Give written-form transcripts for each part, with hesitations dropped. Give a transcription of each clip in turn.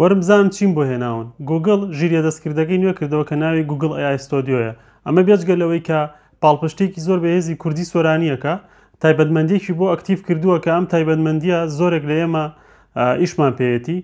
وەرمزان چیم بۆ هێناون گوگل ژیریە دەستکردەکەی نوێ کردەوە کە ناوی گوگل AI ستۆدیۆیە ئەمە بێجگەلەوەی کە پاڵپشتێکی زۆر بەهێزی کوردی سۆرانیەکە تایبەتمەندێکی بۆ ئەکتیف کردووە کە ئەم تایبەتمەندیە زۆرێک لە ئێمە ئیشمان پێێتی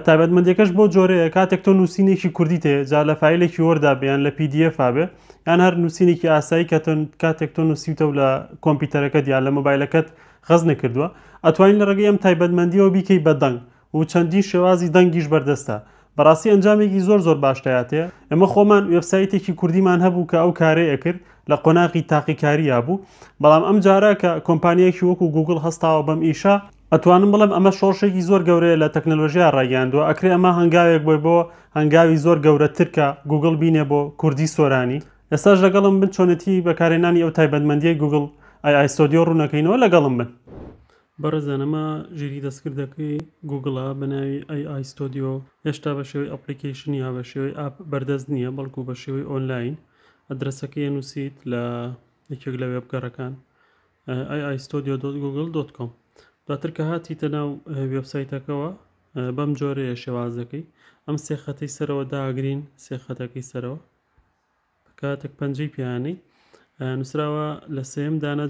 تایبەتمەندەکەش بۆ جۆرەیە کاتێک تۆ نووسینێکی کوردی تێ جا لە فایلێکی وەردا بیان لە PDF بێ یان هەر نووسینێکی ئاسایی کە کاتێک تۆ نووسیتەوە لە کۆمپیوتەرەکەت یان لە مۆبایلەکەت غەز نەکردووە ئەتوانین لە ڕێگەی ئەم تایبەتمەندیەوە بیکەی بە دەنگ و چەندین شێوازی دەنگیش بەردەستە بەڕاستی ئەنجامێکی زۆر باشتایاتەیە ئێمە خۆمان وێبسایتێکی کوردیمان هەبوو کە ئەو کارەیە کرد لە قۆناغی تاقیکاریە بوو بەڵام ئەم جارە کە کۆمپانیەکی وەکو گوگل هەستاوە بەم ئیشە ئەتوانم بڵێم ئەمە شۆڕشێکی زۆر گەورەیە لە تەکنەلۆژیا ڕاگەیاندووە ئەکرێ ئەمە هەنگاوێک بۆی بۆ هەنگاوی زۆر گەورەتر کە گوگل بینێ بۆ کوردی سۆرانی ئێستاش لەگەڵم بن چۆنەتی بەکارهێنانی ئەو تایبەتمەندیەی گوگل AI ستۆدیۆ ڕوونەکەینەوە لەگەڵم بن بەڕێزانەمە ژیری دەستکردەکەی گوگڵە بە ناوی AI ستۆدیۆ هێشتا بە شێوەی ئەپلیکیشنی یا بە شێوەی ئاپ بەردەست نییە بەڵکو بە شێوەی ئۆنلاین ئەدرەسەکەی نووسیت لە یەکێک لە وێبگەڕەکان aistudio.google.com دواتر کە هاتیتە ناو وێبسایتەکەەوە بەم جۆرەیە شێوازەکەی ئەم سێ خەتەی سەرەوە داگرین سێ خەتەکەی سەرەوە کاتێک پەنجەی پیانەی نووسراوە لە سێم دانا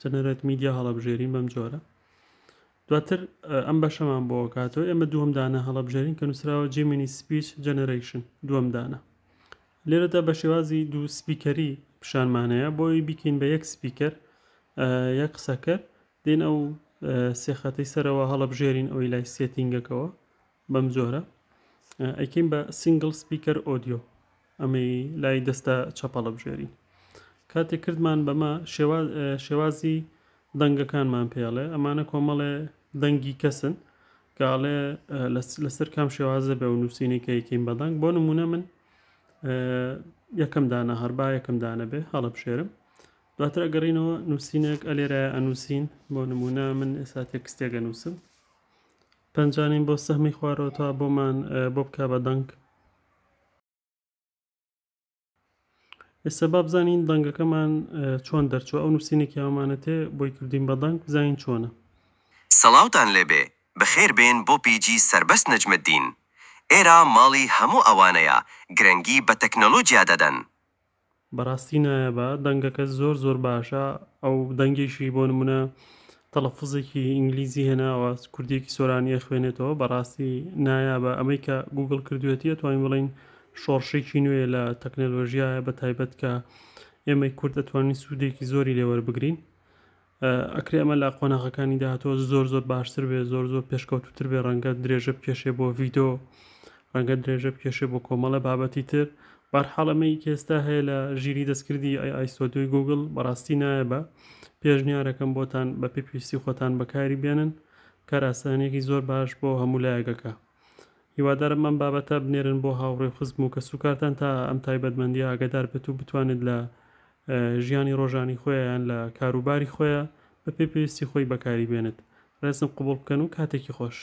جەنەرێت میدیا هەڵەبژێرین بەم جۆرە دواتر ئەم بەشەمان بۆ کاتەوە ئێمە دووەم دانە هەڵەبژێرین کە نووسراوە Gemini Speech Generation دووەم دانە لێرەدا بە شێوازی دوو سپیکەری پیشانمانەیە بۆی بیکەین بە یەک سپیکەر یەک قسەکەر دێن ئەو سێ خەتەی سەرەوە هەڵەبژێرین ئەوی لای سێتینگەکەوە بەم جۆرە ئەیکەین بە سینگل سپیکەر ئۆدیۆ ئەمەی لای دەستە چەپ هەڵەبژێرین کاتێک کردمان بەمە شێوازی دەنگەکانمان پێڵێ ئەمانە کۆمەڵێ دەنگی کەسن کاڵێ لەسەر کام شێوازە بە و نووسینێکە یەکەین بە دەنگ بۆ نمونە من یەکەم دانە هەربا یەکەم دانە بێ هەڵەبژێرم دواتر ئەگەڕینەوە نووسینێک ئەلێرایە ئەنووسین بۆ نمونە من ئێستا تێکستێکە نووسم پەنجانین بۆ سەهمی خوارەوە تا بۆمان بۆ بکا بە دەنگ ئێستا با بزانین دەنگەکەمان چۆن دەرچووە ئەو نووسینێکی ئەمانەتێ بۆی کردین بە دەنگ بزانین چۆنە سەڵاوتان لێبێ بەخێر بێن بۆ پیجی سەربەست نەجمەددین ئێرە ماڵی هەموو ئەوانەیە گرنگی بە تەکنۆلۆجیا دەدەن بەڕاستی نایەبە دەنگەکە زۆر باشە ئەو دەنگێکی بۆ نمونە تەلەفوزێکی ئینگلیزی هێناوە کوردێکی سۆرانیە خوێنێتەوە بەڕاستی نایابە ئەمەی کە گوگل کردوێتیە توانین بڵین شۆڕشێکی نوێ لە تەکنەلۆژیایە بە تایبەت کە ئێمەی کورد دەتوانین سوودێکی زۆری لێوەربگرین ئەکرێ ئەمە لە قۆناغەکانی داهاتەوە زۆر باشتر بێ زۆر پێشکەوتوتر بێ ڕەنگە درێژە بکێشێ بۆ ڤیدۆ ڕەنگە درێژە بکێشێ بۆ کۆمەڵە بابەتی تر بەرحاڵەمەی کێستا هەیە لە ژیری دەستکردی AI ستۆدیۆی گوگل بەڕاستی نایەبە پێشنیارەکەم بۆتان بە پێویستی خۆتان بەکاری بێنن کاراسانێکی زۆر باش بۆ هەموو لایەکەکە هیوادارم ئەم بابەتە بنێرن بۆ هاوڕێی خزم و کە سوکارتان تا ئەم تایبەتمەندی ئاگادار بێت و بتوانێت لە ژیانی ڕۆژانی خۆیان لە کاروباری خۆیان بە پێویستی خۆی بەکاری بێنێت ڕێزم قبول بکەن و کاتێکی خۆش